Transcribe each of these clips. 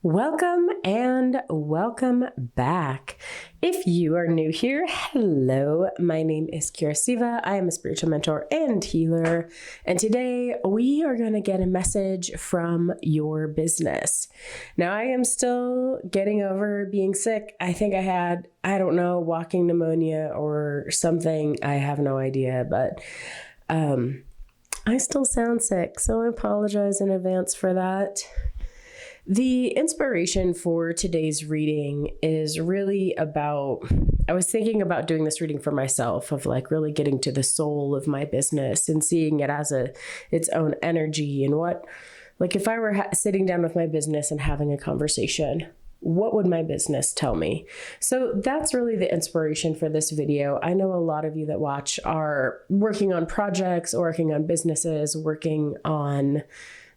Welcome and welcome back. If you are new here, hello, my name is Kyra Siva. I am a spiritual mentor and healer. And today we are going to get a message from your business. Now, I am still getting over being sick. I think I had, walking pneumonia or something. I have no idea, but I still sound sick. So I apologize in advance for that. The inspiration for today's reading is really about, I was thinking about doing this reading for myself, of like really getting to the soul of my business and seeing it as its own energy and if I were sitting down with my business and having a conversation, what would my business tell me? So that's really the inspiration for this video. I know a lot of you that watch are working on projects, working on businesses, working on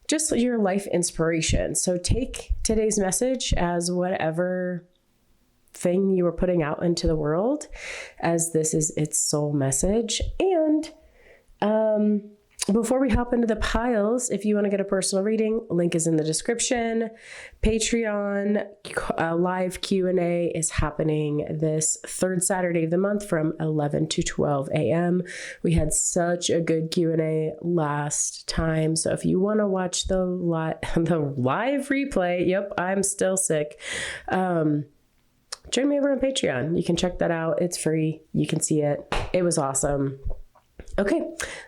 just your life inspiration. So take today's message as whatever thing you are putting out into the world, as this is its soul message. And before we hop into the piles, if you want to get a personal reading, link is in the description. Patreon live Q&A is happening this third Saturday of the month from 11 to 12 a.m. We had such a good Q&A last time. So if you want to watch the live replay, yep, I'm still sick. Join me over on Patreon. You can check that out. It's free. You can see it. It was awesome. Okay,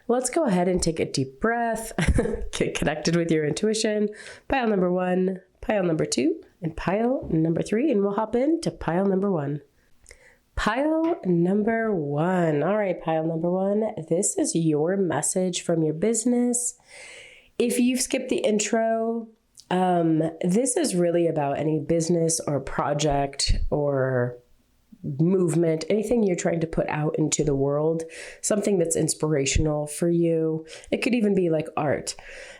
let's go ahead and take a deep breath, get connected with your intuition. Pile number 1, pile number 2, and pile number 3, and we'll hop into pile number 1. Pile number 1. All right, pile number 1, this is your message from your business. If you've skipped the intro, this is really about any business or project or movement, anything you're trying to put out into the world, something that's inspirational for you. It could even be like art.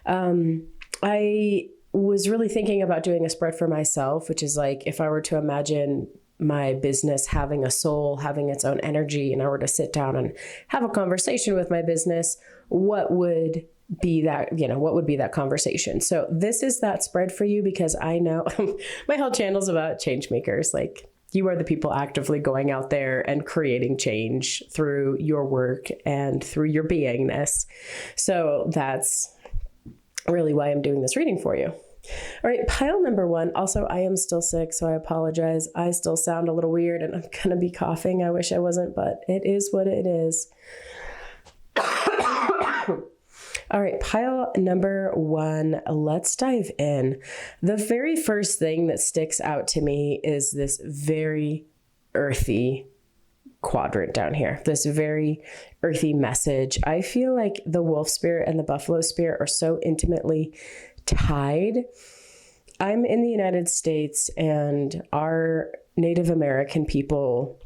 I was really thinking about doing a spread for myself, which is like if I were to imagine my business having a soul, having its own energy, and I were to sit down and have a conversation with my business, what would be that conversation? So this is that spread for you, because I know my whole channel is about change makers. Like, you are the people actively going out there and creating change through your work and through your beingness. So that's really why I'm doing this reading for you. All right, pile number 1. Also, I am still sick, so I apologize. I still sound a little weird and I'm going to be coughing. I wish I wasn't, but it is what it is. All right, pile number 1, let's dive in. The very first thing that sticks out to me is this very earthy quadrant down here, this very earthy message. I feel like the wolf spirit and the buffalo spirit are so intimately tied. I'm in the United States, and our Native American people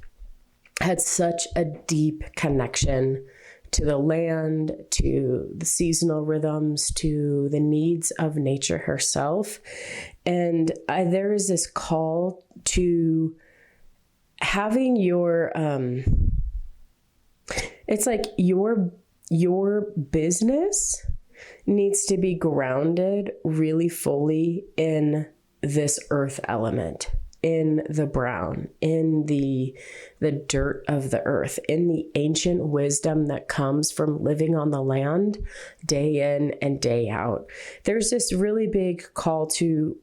had such a deep connection to the land, to the seasonal rhythms, to the needs of nature herself. And there is this call to having your, it's like your business needs to be grounded really fully in this earth element, in the brown, in the dirt of the earth, in the ancient wisdom that comes from living on the land day in and day out. There's this really big call to,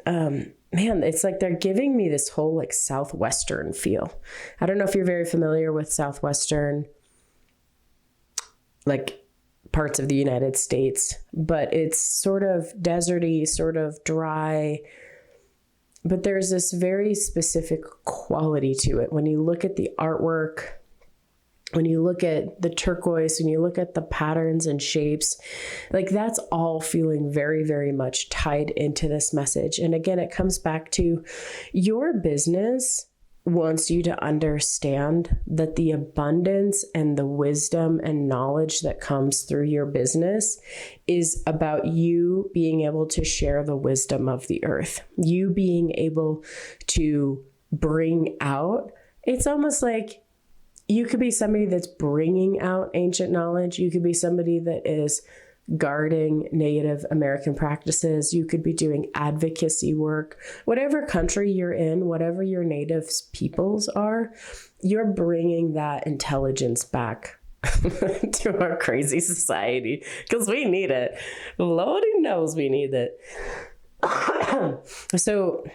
it's like they're giving me this whole like Southwestern feel. I don't know if you're very familiar with Southwestern, like parts of the United States, but it's sort of deserty, sort of dry. But there's this very specific quality to it. When you look at the artwork, when you look at the turquoise, when you look at the patterns and shapes, like that's all feeling very, very much tied into this message. And again, it comes back to your business wants you to understand that the abundance and the wisdom and knowledge that comes through your business is about you being able to share the wisdom of the earth, you being able to bring out, it's almost like you could be somebody that's bringing out ancient knowledge. You could be somebody that is guarding Native American practices. You could be doing advocacy work. Whatever country you're in, whatever your native peoples are, you're bringing that intelligence back to our crazy society because we need it. Lordy knows we need it. So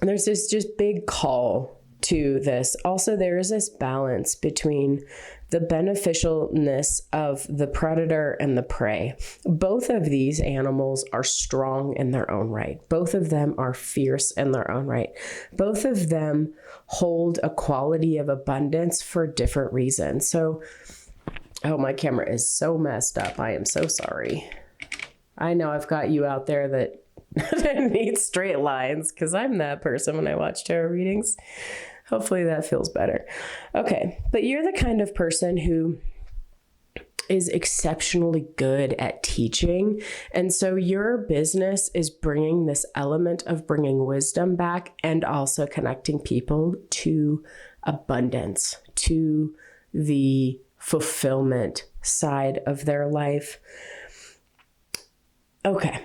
there's this just big call to this. Also, there is this balance between the beneficialness of the predator and the prey. Both of these animals are strong in their own right. Both of them are fierce in their own right. Both of them hold a quality of abundance for different reasons. So, oh, my camera is so messed up. I am so sorry. I know I've got you out there that needs straight lines because I'm that person when I watch tarot readings. Hopefully that feels better. Okay, but you're the kind of person who is exceptionally good at teaching. And so your business is bringing this element of bringing wisdom back and also connecting people to abundance, to the fulfillment side of their life. Okay.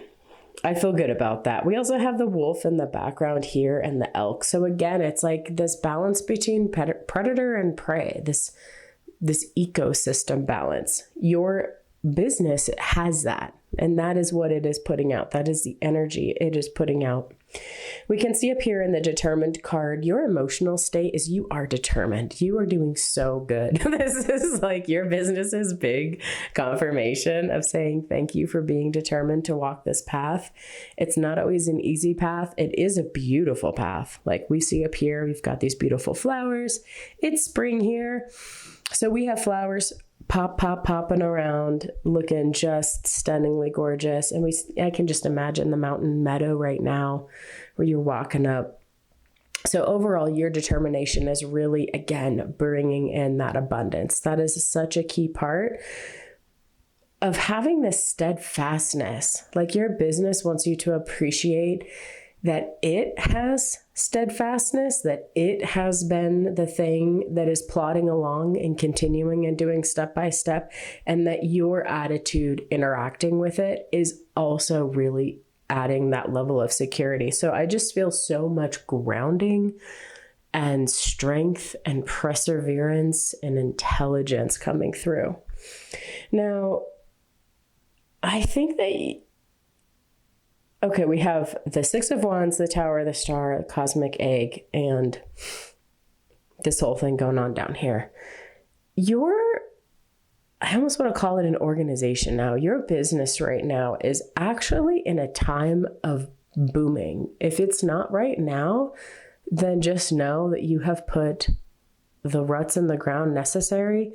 I feel good about that. We also have the wolf in the background here and the elk. So again, it's like this balance between predator and prey, this ecosystem balance. Your business has that, and that is what it is putting out. That is the energy it is putting out. We can see up here in the determined card, your emotional state is you are determined. You are doing so good. This is like your business's big confirmation of saying thank you for being determined to walk this path. It's not always an easy path. It is a beautiful path. Like we see up here, we've got these beautiful flowers. It's spring here. So we have flowers popping around, looking just stunningly gorgeous. And I can just imagine the mountain meadow right now where you're walking up. So overall, your determination is really, again, bringing in that abundance. That is such a key part of having this steadfastness. Like your business wants you to appreciate that it has steadfastness, that it has been the thing that is plodding along and continuing and doing step by step, and that your attitude interacting with it is also really adding that level of security. So I just feel so much grounding and strength and perseverance and intelligence coming through. Now, I think that okay, we have the Six of Wands, the Tower, the Star, the Cosmic Egg, and this whole thing going on down here. I almost want to call it an organization now. Your business right now is actually in a time of booming. If it's not right now, then just know that you have put the ruts in the ground necessary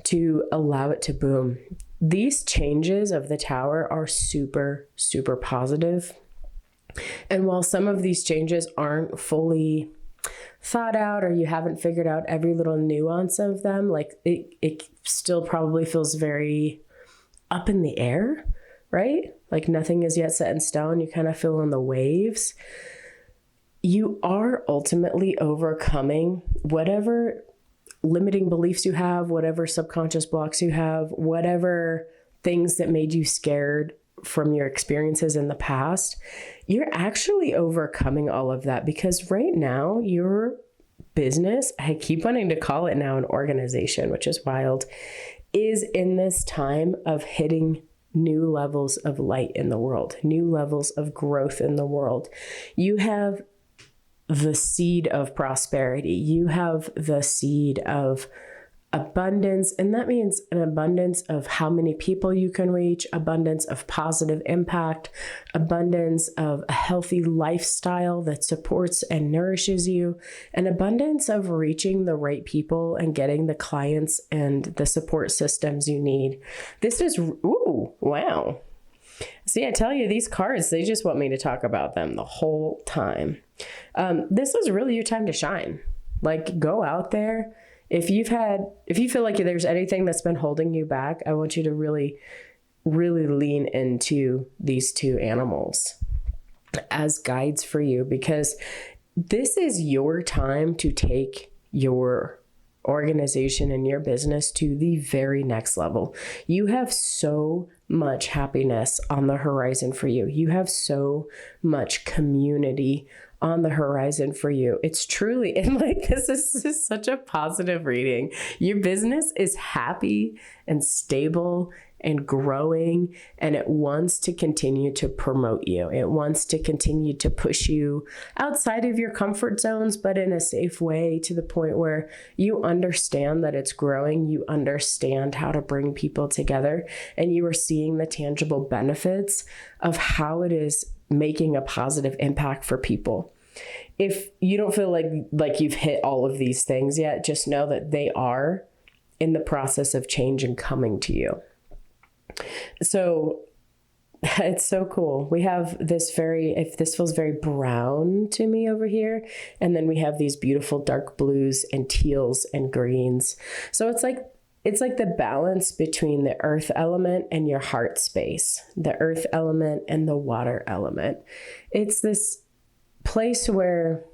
to allow it to boom. These changes of the Tower are super, super positive. And while some of these changes aren't fully thought out or you haven't figured out every little nuance of them, like it still probably feels very up in the air, right? Like nothing is yet set in stone. You kind of feel in the waves. You are ultimately overcoming whatever limiting beliefs you have, whatever subconscious blocks you have, whatever things that made you scared from your experiences in the past. You're actually overcoming all of that because right now your business, I keep wanting to call it now an organization, which is wild, is in this time of hitting new levels of light in the world, new levels of growth in the world. You have the seed of prosperity. You have the seed of abundance, and that means an abundance of how many people you can reach, abundance of positive impact, abundance of a healthy lifestyle that supports and nourishes you, an abundance of reaching the right people and getting the clients and the support systems you need. This is, ooh, wow. See, I tell you, these cards, they just want me to talk about them the whole time. This is really your time to shine. Like, go out there. If you feel like there's anything that's been holding you back, I want you to really, really lean into these two animals as guides for you, because this is your time to take your organization in your business to the very next level. You have so much happiness on the horizon for you. You have so much community on the horizon for you. It's truly, and like, this is such a positive reading. Your business is happy and stable and growing, and it wants to continue to promote you. It wants to continue to push you outside of your comfort zones, but in a safe way, to the point where you understand that it's growing. You understand how to bring people together, and you are seeing the tangible benefits of how it is making a positive impact for people. If you don't feel like you've hit all of these things yet, just know that they are in the process of change and coming to you. So it's so cool. We have this if this feels very brown to me over here. And then we have these beautiful dark blues and teals and greens. So it's like the balance between the earth element and your heart space, the earth element and the water element. It's this place where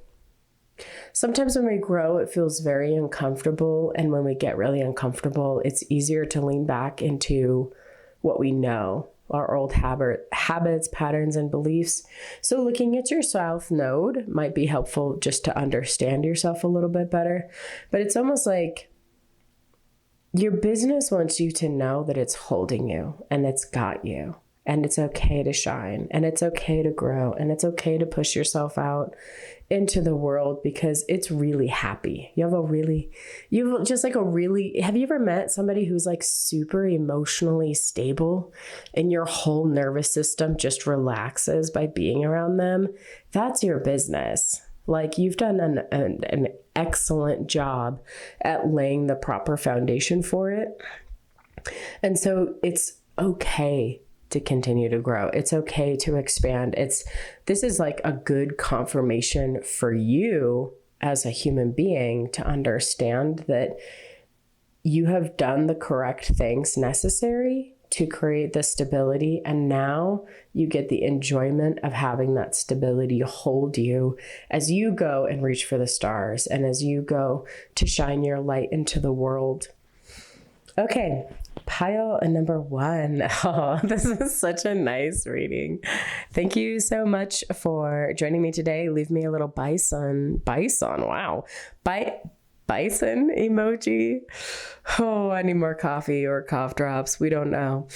sometimes when we grow, it feels very uncomfortable. And when we get really uncomfortable, it's easier to lean back into what we know, our old habits, patterns, and beliefs. So looking at your south node might be helpful just to understand yourself a little bit better. But it's almost like your business wants you to know that it's holding you and it's got you. And it's okay to shine, and it's okay to grow, and it's okay to push yourself out into the world because it's really happy. Have you ever met somebody who's like super emotionally stable and your whole nervous system just relaxes by being around them? That's your business. Like, you've done an excellent job at laying the proper foundation for it. And so it's okay to continue to grow. It's okay to expand. This is like a good confirmation for you as a human being to understand that you have done the correct things necessary to create the stability. And now you get the enjoyment of having that stability hold you as you go and reach for the stars and as you go to shine your light into the world. Okay, pile number 1. Oh, this is such a nice reading. Thank you so much for joining me today. Leave me a little bison, wow. Bison emoji. Oh, I need more coffee or cough drops. We don't know.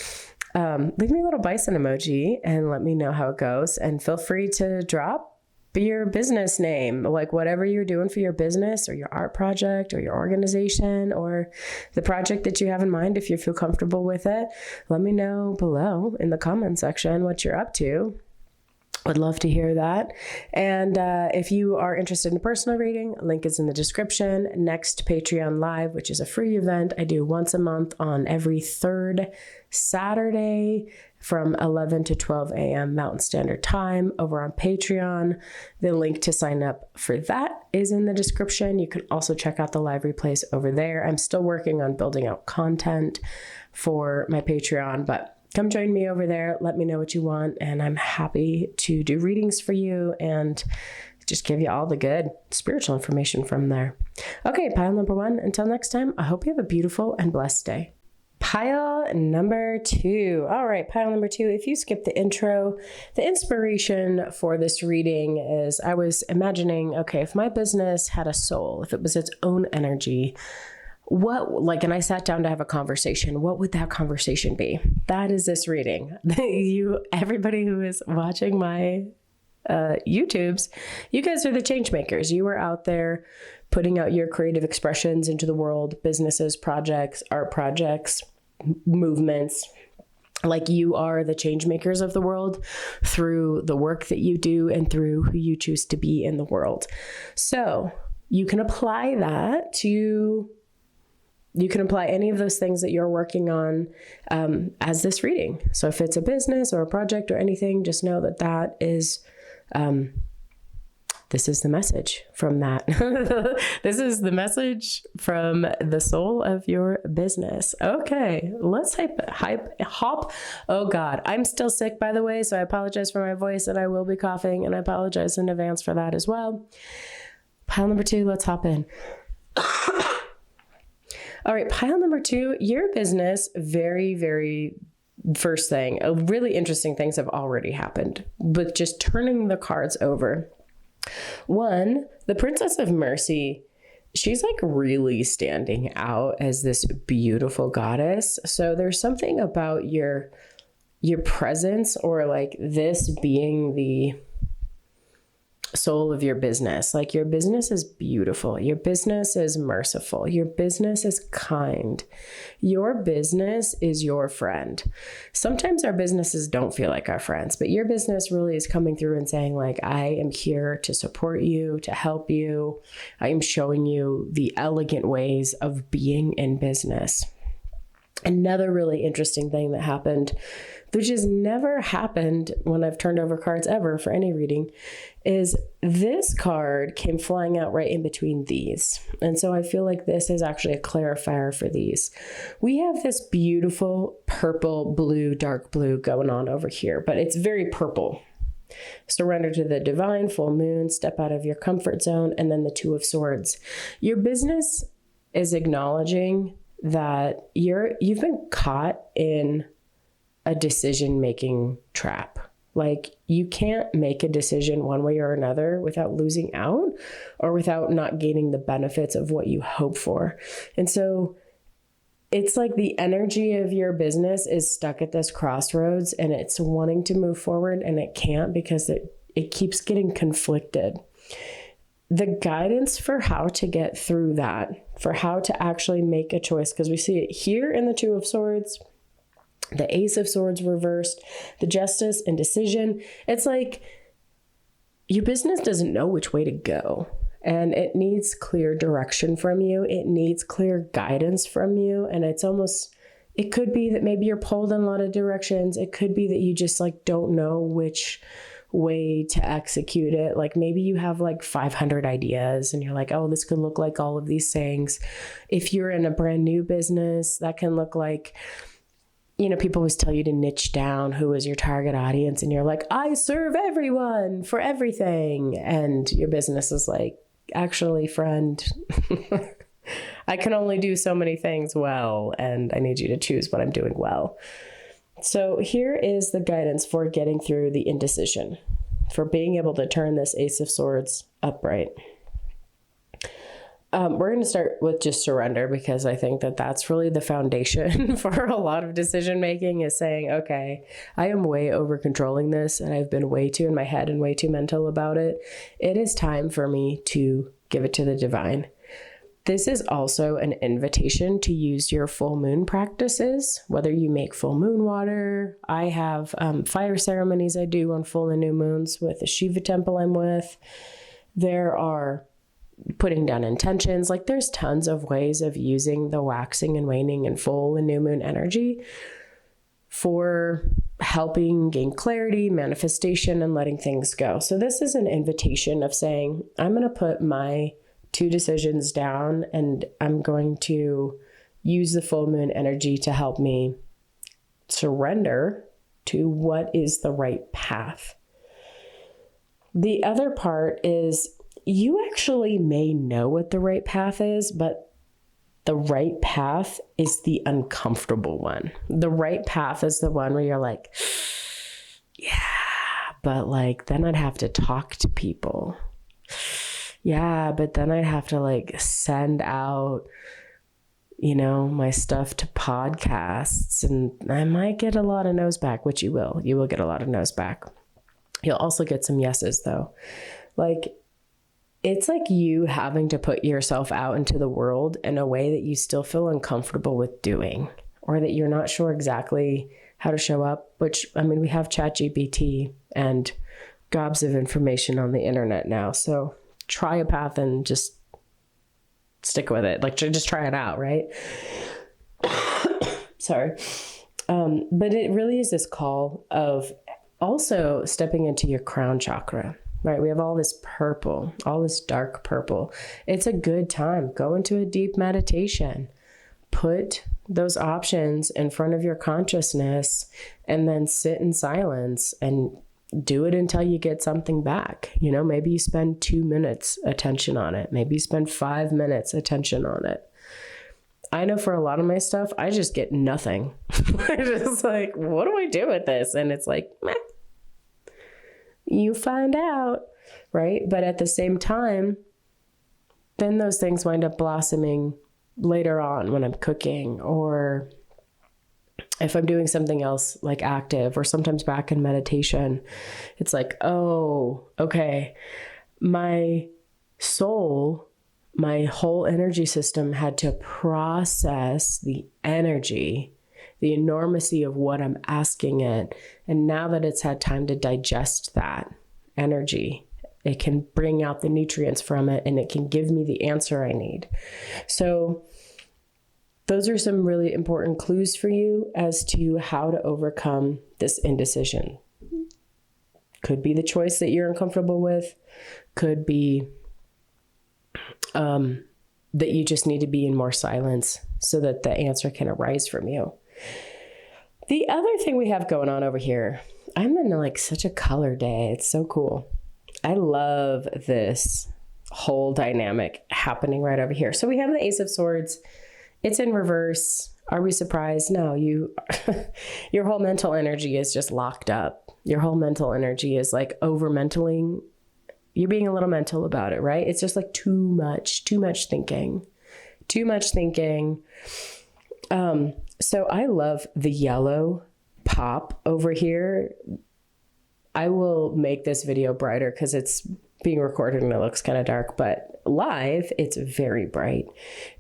Leave me a little bison emoji and let me know how it goes. And feel free to drop your business name, like whatever you're doing for your business or your art project or your organization or the project that you have in mind. If you feel comfortable with it, let me know below in the comment section what you're up to. Would love to hear that. And if you are interested in a personal reading, link is in the description. Next Patreon Live, which is a free event I do once a month on every third Saturday from 11 to 12 a.m. Mountain Standard Time over on Patreon. The link to sign up for that is in the description. You can also check out the live replays over there. I'm still working on building out content for my Patreon, but come join me over there. Let me know what you want, and I'm happy to do readings for you and just give you all the good spiritual information from there. Okay, pile number 1. Until next time, I hope you have a beautiful and blessed day. Pile number 2. All right, pile number 2. If you skip the intro, the inspiration for this reading is I was imagining, okay, if my business had a soul, if it was its own energy, and I sat down to have a conversation, what would that conversation be? That is this reading. Everybody who is watching my YouTubes, you guys are the change makers. You are out there putting out your creative expressions into the world, businesses, projects, art projects, movements. Like, you are the change makers of the world through the work that you do and through who you choose to be in the world. So you can apply that to... You can apply any of those things that you're working on as this reading. So if it's a business or a project or anything, just know that is, this is the message from that. This is the message from the soul of your business. Okay, let's hop. Oh God, I'm still sick, by the way, so I apologize for my voice and I will be coughing, and I apologize in advance for that as well. Pile number 2, let's hop in. All right, pile number 2, your business. Very, very first thing, really interesting things have already happened with just turning the cards over. 1, the Princess of Mercy, she's like really standing out as this beautiful goddess. So there's something about your presence, or like this being the soul of your business. Like your business is beautiful. Your business is merciful. Your business is kind. Your business is your friend. Sometimes our businesses don't feel like our friends, but your business really is coming through and saying like, I am here to support you, to help you. I am showing you the elegant ways of being in business. Another really interesting thing that happened, which has never happened when I've turned over cards ever for any reading, is this card came flying out right in between these. And so I feel like this is actually a clarifier for these. We have this beautiful purple, blue, dark blue going on over here, but it's very purple. Surrender to the divine, full moon, step out of your comfort zone, and then the 2 of Swords. Your business is acknowledging that you've been caught in a decision-making trap. Like you can't make a decision one way or another without losing out or without not gaining the benefits of what you hope for. And so it's like the energy of your business is stuck at this crossroads and it's wanting to move forward and it can't because it keeps getting conflicted. The guidance for how to get through that, for how to actually make a choice, because we see it here in the 2 of Swords, the Ace of Swords reversed, the Justice, indecision. It's like your business doesn't know which way to go, and it needs clear direction from you. It needs clear guidance from you, and it could be that maybe you're pulled in a lot of directions. It could be that you just like don't know which way to execute it. Like maybe you have like 500 ideas and you're like, oh, this could look like all of these things. If you're in a brand new business, that can look like, people always tell you to niche down who is your target audience. And you're like, I serve everyone for everything. And your business is like, actually, friend, I can only do so many things well, and I need you to choose what I'm doing well. So here is the guidance for getting through the indecision, for being able to turn this Ace of Swords upright. We're going to start with just surrender, because I think that that's really the foundation for a lot of decision making, is saying, okay, I am way over controlling this and I've been way too in my head and way too mental about it. It is time for me to give it to the divine. This is also an invitation to use your full moon practices, whether you make full moon water. I have fire ceremonies I do on full and new moons with the Siva temple I'm with. There are putting down intentions. Like there's tons of ways of using the waxing and waning and full and new moon energy for helping gain clarity, manifestation, and letting things go. So this is an invitation of saying, I'm going to put my 2 decisions down and I'm going to use the full moon energy to help me surrender to what is the right path. The other part is you actually may know what the right path is, but the right path is the uncomfortable one. The right path is the one where you're like, yeah, but like, then I'd have to talk to people. Yeah, but then I'd have to like send out, my stuff to podcasts, and I might get a lot of no's back, which you will. You will get a lot of no's back. You'll also get some yeses though. Like, it's like you having to put yourself out into the world in a way that you still feel uncomfortable with doing, or that you're not sure exactly how to show up, which, we have ChatGPT and gobs of information on the internet now. So try a path and just stick with it. Like, just try it out, right? Sorry. But it really is this call of also stepping into your crown chakra, right? We have all this purple, all this dark purple. It's a good time. Go into a deep meditation. Put those options in front of your consciousness and then sit in silence and do it until you get something back. Maybe you spend 2 minutes attention on it. Maybe you spend 5 minutes attention on it. I know for a lot of my stuff, I just get nothing. I'm just like, what do I do with this? And it's like, meh. You find out, right? But at the same time, then those things wind up blossoming later on when I'm cooking, or if I'm doing something else like active, or sometimes back in meditation. It's like, oh, okay, my soul, my whole energy system had to process the energy, the enormity of what I'm asking it. And now that it's had time to digest that energy, it can bring out the nutrients from it, and it can give me the answer I need. So those are some really important clues for you as to how to overcome this indecision. Could be the choice that you're uncomfortable with. Could be that you just need to be in more silence so that the answer can arise from you. The other thing we have going on over here, I'm in like such a color day. It's so cool. I love this whole dynamic happening right over here. So we have the Ace of Swords. It's in reverse. Are we surprised? No, your whole mental energy is just locked up. Your whole mental energy is like over mentaling. You're being a little mental about it, right? It's just like too much thinking. So I love the yellow pop over here. I will make this video brighter because it's being recorded and it looks kind of dark, but live, it's very bright.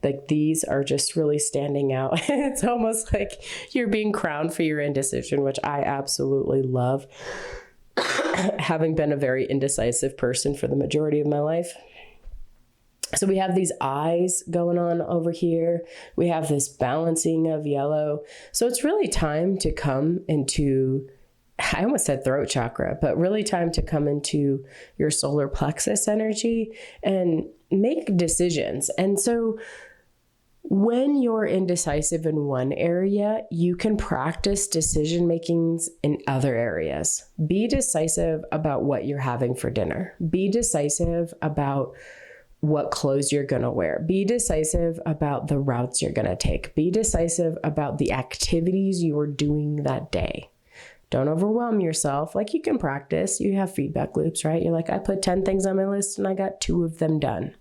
Like these are just really standing out. It's almost like you're being crowned for your indecision, which I absolutely love. Having been a very indecisive person for the majority of my life. So we have these eyes going on over here. We have this balancing of yellow. So it's really time to come into, I almost said throat chakra, but really time to come into your solar plexus energy and make decisions. And so when you're indecisive in one area, you can practice decision makings in other areas. Be decisive about what you're having for dinner. Be decisive about what clothes you're going to wear. Be decisive about the routes you're going to take. Be decisive about the activities you are doing that day. Don't overwhelm yourself. Like you can practice. You have feedback loops, right? You're like, I put 10 things on my list and I got 2 of them done.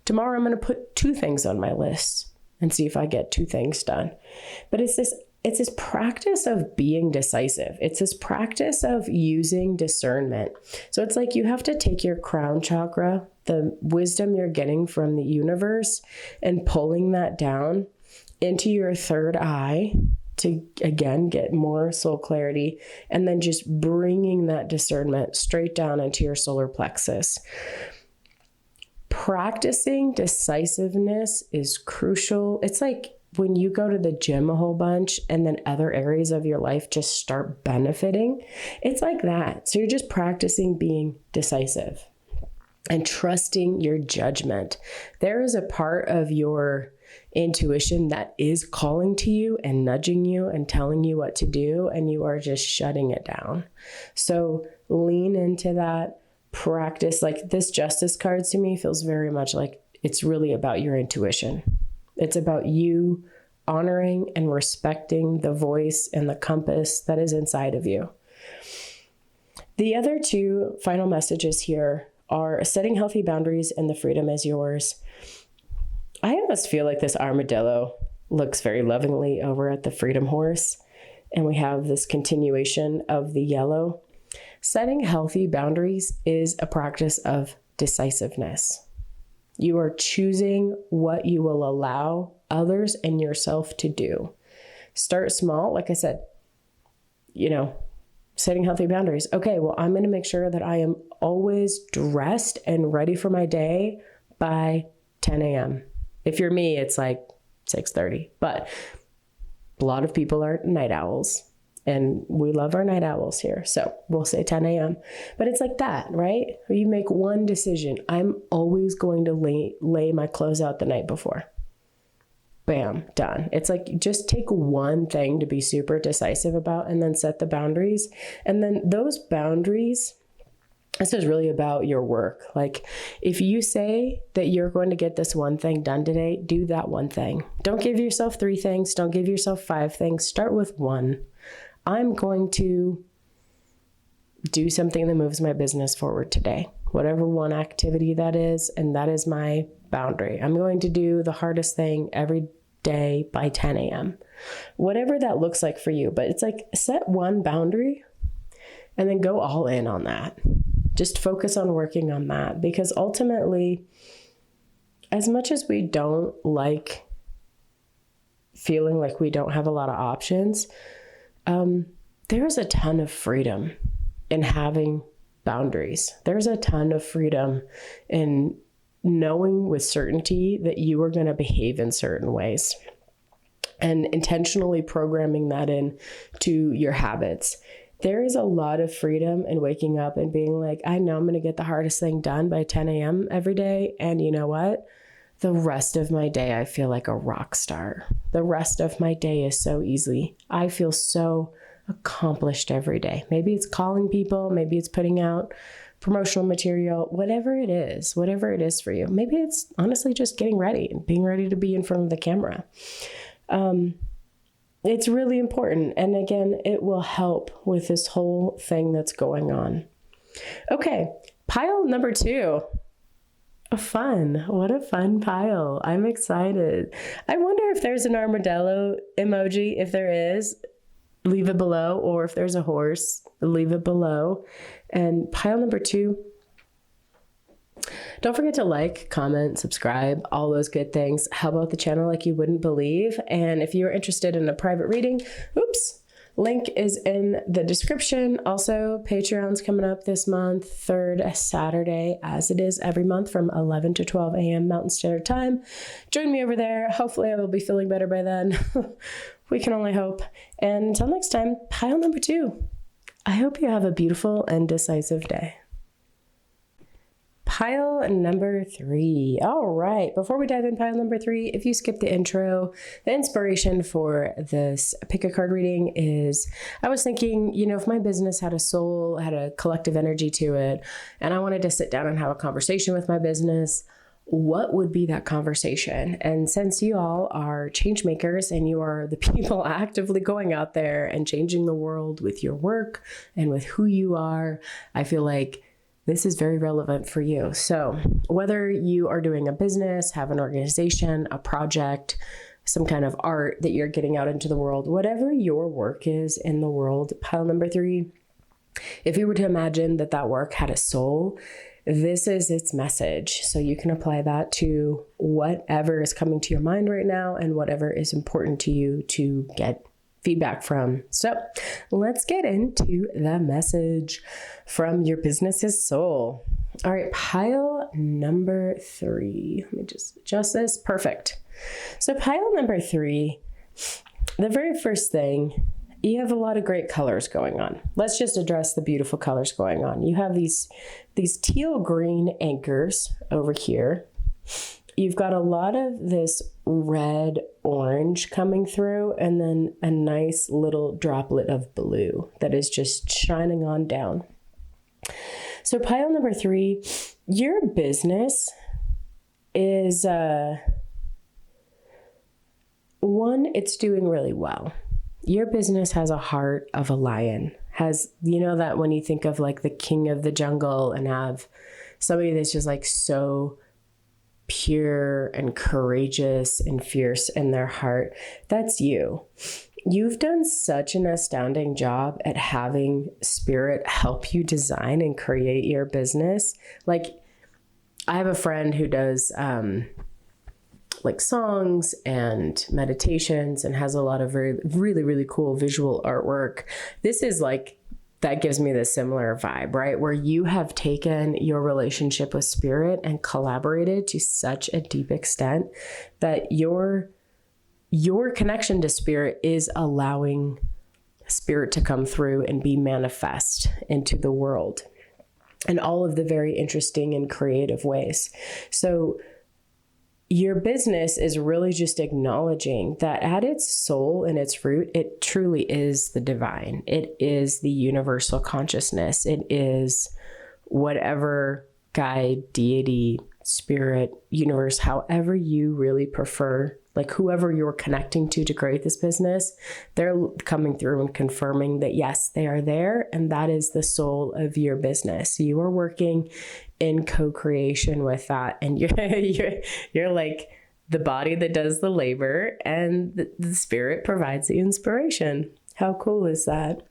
Tomorrow I'm going to put 2 things on my list and see if I get 2 things done. But it's this practice of being decisive. It's this practice of using discernment. So it's like you have to take your crown chakra, the wisdom you're getting from the universe, and pulling that down into your third eye to, again, get more soul clarity, and then just bringing that discernment straight down into your solar plexus. Practicing decisiveness is crucial. It's like when you go to the gym a whole bunch and then other areas of your life just start benefiting. It's like that. So you're just practicing being decisive and trusting your judgment. There is a part of your intuition that is calling to you and nudging you and telling you what to do, and you are just shutting it down. So lean into that. Practice. Like this justice card to me feels very much like it's really about your intuition. It's about you honoring and respecting the voice and the compass that is inside of you. The other 2 final messages here are setting healthy boundaries and the freedom is yours. I almost feel like this armadillo looks very lovingly over at the freedom horse, and we have this continuation of the yellow. Setting healthy boundaries is a practice of decisiveness. You are choosing what you will allow others and yourself to do. Start small. Like I said, setting healthy boundaries. Okay, well, I'm going to make sure that I am always dressed and ready for my day by 10 a.m. If you're me, it's like 6:30. But a lot of people are night owls. And we love our night owls here. So we'll say 10 a.m. But it's like that, right? You make one decision. I'm always going to lay my clothes out the night before. Bam, done. It's like just take one thing to be super decisive about and then set the boundaries. And then those boundaries this is really about your work. Like, if you say that you're going to get this one thing done today, do that one thing. Don't give yourself 3 things. Don't give yourself 5 things. Start with 1. I'm going to do something that moves my business forward today, whatever one activity that is. And that is my boundary. I'm going to do the hardest thing every day by 10 a.m., whatever that looks like for you. But it's like, set one boundary and then go all in on that. Just focus on working on that, because ultimately, as much as we don't like feeling like we don't have a lot of options, there's a ton of freedom in having boundaries. There's a ton of freedom in knowing with certainty that you are going to behave in certain ways and intentionally programming that in to your habits. There is a lot of freedom in waking up and being like, I know I'm going to get the hardest thing done by 10 a.m. every day. And you know what? The rest of my day, I feel like a rock star. The rest of my day is so easy. I feel so accomplished every day. Maybe it's calling people. Maybe it's putting out promotional material, whatever it is for you. Maybe it's honestly just getting ready and being ready to be in front of the camera. It's really important. And again, it will help with this whole thing that's going on. Okay, pile number 2. Fun. What a fun pile. I'm excited. I wonder if there's an armadillo emoji. If there is, leave it below. Or if there's a horse, leave it below. And pile number 2. Don't forget to like, comment, subscribe, all those good things. Help out the channel like you wouldn't believe. And if you're interested in a private reading, link is in the description. Also, Patreon's coming up this month, 3rd Saturday, as it is every month from 11 to 12 a.m. Mountain Standard Time. Join me over there. Hopefully I will be feeling better by then. We can only hope. And until next time, pile number 2. I hope you have a beautiful and decisive day. Pile number 3. All right. Before we dive in, pile number 3, if you skip the intro, the inspiration for this pick a card reading is, I was thinking, if my business had a soul, had a collective energy to it, and I wanted to sit down and have a conversation with my business, what would be that conversation? And since you all are change makers and you are the people actively going out there and changing the world with your work and with who you are, I feel like this is very relevant for you. So whether you are doing a business, have an organization, a project, some kind of art that you're getting out into the world, whatever your work is in the world, pile number 3, if you were to imagine that that work had a soul, this is its message. So you can apply that to whatever is coming to your mind right now and whatever is important to you to get feedback from. So let's get into the message from your business's soul. All right, pile number 3. Let me just adjust this. Perfect. So pile number 3, the very first thing, you have a lot of great colors going on. Let's just address the beautiful colors going on. You have these teal green anchors over here. You've got a lot of this red orange coming through, and then a nice little droplet of blue that is just shining on down. So pile number 3, your business is, one, it's doing really well. Your business has a heart of a lion. Has, that when you think of like the king of the jungle and have somebody that's just like so pure and courageous and fierce in their heart, that's you. You've done such an astounding job at having spirit help you design and create your business. Like, I have a friend who does like songs and meditations and has a lot of really, really cool visual artwork. This is like, that gives me this similar vibe, right? Where you have taken your relationship with spirit and collaborated to such a deep extent that your connection to spirit is allowing spirit to come through and be manifest into the world in all of the very interesting and creative ways. So your business is really just acknowledging that at its soul and its root, it truly is the divine. It is the universal consciousness. It is whatever guide, deity, spirit, universe, however you really prefer, like whoever you're connecting to create this business, they're coming through and confirming that yes, they are there, and that is the soul of your business. You are working in co-creation with that, and you're like the body that does the labor, and the spirit provides the inspiration. How cool is that?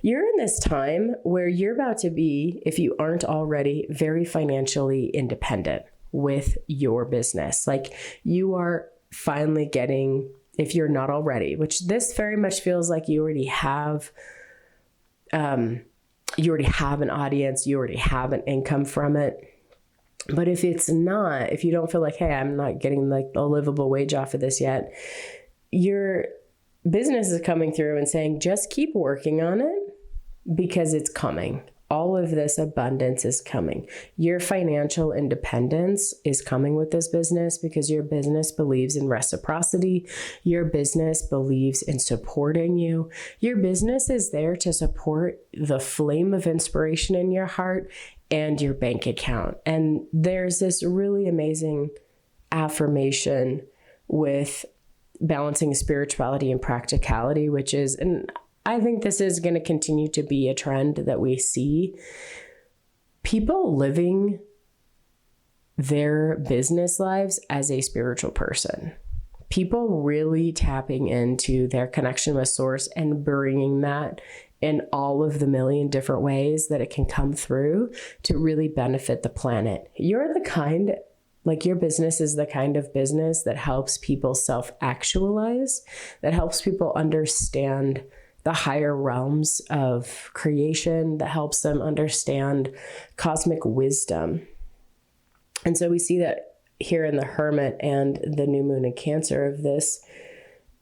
You're in this time where you're about to be, if you aren't already, very financially independent with your business. Like you are finally getting, if you're not already, which this very much feels like you already have an audience, you already have an income from it. But if it's not, if you don't feel like, hey, I'm not getting like a livable wage off of this yet, your business is coming through and saying, just keep working on it because it's coming. All of this abundance is coming. Your financial independence is coming with this business because your business believes in reciprocity. Your business believes in supporting you. Your business is there to support the flame of inspiration in your heart and your bank account. And there's this really amazing affirmation with balancing spirituality and practicality, which is, and I think this is going to continue to be a trend that we see. People living their business lives as a spiritual person. People really tapping into their connection with source and bringing that in all of the million different ways that it can come through to really benefit the planet. You're the kind, like your business is the kind of business that helps people self-actualize, that helps people understand the higher realms of creation, that helps them understand cosmic wisdom. And so we see that here in the Hermit and the new moon in Cancer of this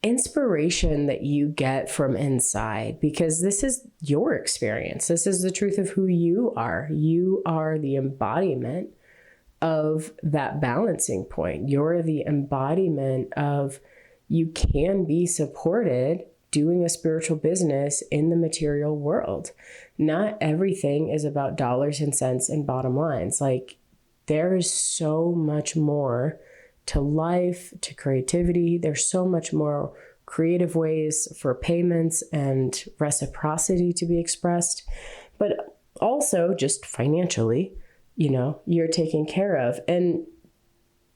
inspiration that you get from inside, because this is your experience. This is the truth of who you are. You are the embodiment of that balancing point. You're the embodiment of you can be supported doing a spiritual business in the material world. Not everything is about dollars and cents and bottom lines. Like there is so much more to life, to creativity. There's so much more creative ways for payments and reciprocity to be expressed, but also just financially, you're taken care of. And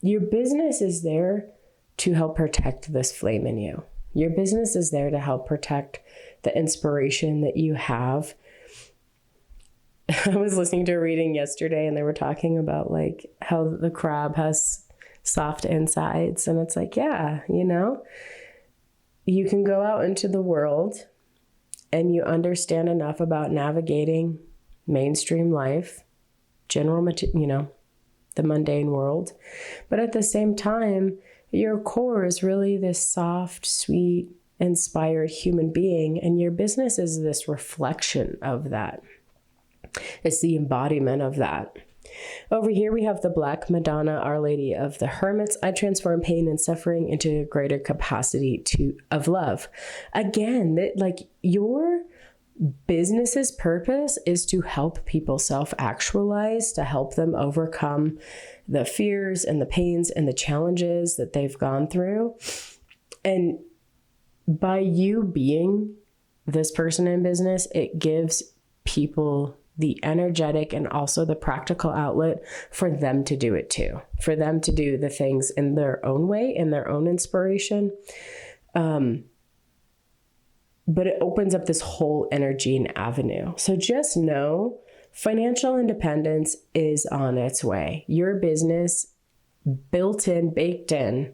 your business is there to help protect this flame in you. Your business is there to help protect the inspiration that you have. I was listening to a reading yesterday and they were talking about like how the crab has soft insides. And it's like, yeah, you can go out into the world and you understand enough about navigating mainstream life, the mundane world. But at the same time, your core is really this soft, sweet, inspired human being. And your business is this reflection of that. It's the embodiment of that. Over here, we have the Black Madonna, Our Lady of the Hermits. I transform pain and suffering into a greater capacity of love. Again, your business's purpose is to help people self-actualize, to help them overcome the fears and the pains and the challenges that they've gone through. And by you being this person in business, it gives people the energetic and also the practical outlet for them to do it too, for them to do the things in their own way, in their own inspiration. But it opens up this whole energy and avenue. So just know financial independence is on its way. Your business, built in, baked in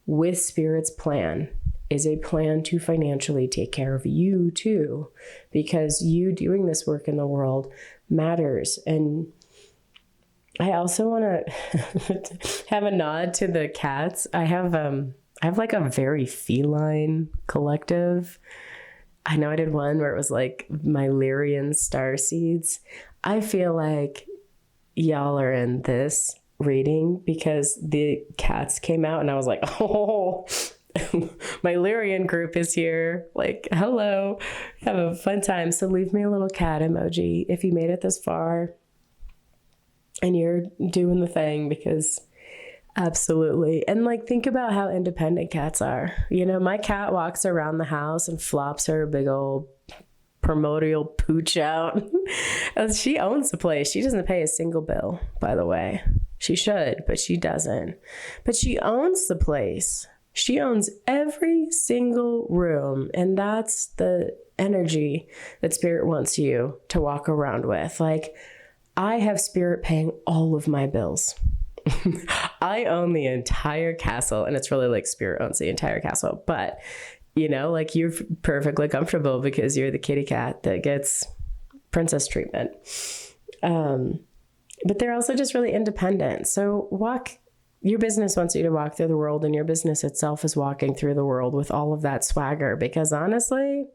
with Spirit's plan, is a plan to financially take care of you too, because you doing this work in the world matters. And I also want to have a nod to the cats. I have like a very feline collective. I know I did one where it was like my Lyrian star seeds. I feel like y'all are in this reading because the cats came out and I was like, oh, my Lyrian group is here. Like, hello, have a fun time. So leave me a little cat emoji if you made it this far. and you're doing the thing because absolutely. And like, think about how independent cats are. You know, my cat walks around the house and flops her big old primordial pooch out. She owns the place. She doesn't pay a single bill, by the way. She should, but she doesn't. But she owns the place. She owns every single room. And that's the energy that Spirit wants you to walk around with. Like, I have Spirit paying all of my bills. I own the entire castle, and it's really like Spirit owns the entire castle. But, you know, like, you're perfectly comfortable because you're the kitty cat that gets princess treatment. But they're also just really independent. So your business wants you to walk through the world, and your business itself is walking through the world with all of that swagger, because honestly,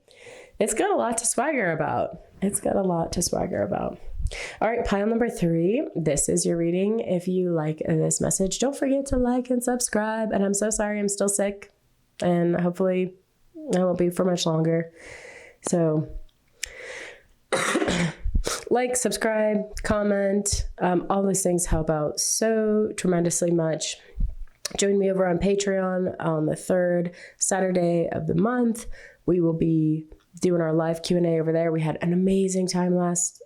it's got a lot to swagger about. All right, pile number 3. This is your reading. If you like this message, don't forget to like and subscribe. And I'm so sorry, I'm still sick, and hopefully I won't be for much longer. So like, subscribe, comment, all those things help out so tremendously much. Join me over on Patreon on the 3rd Saturday of the month. We will be doing our live Q&A over there. We had an amazing time last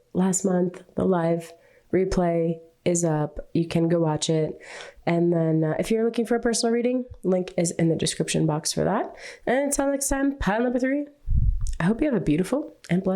month. The live replay is up. You can go watch it. And then if you're looking for a personal reading, link is in the description box for that. And until next time, pile number 3. I hope you have a beautiful and blessed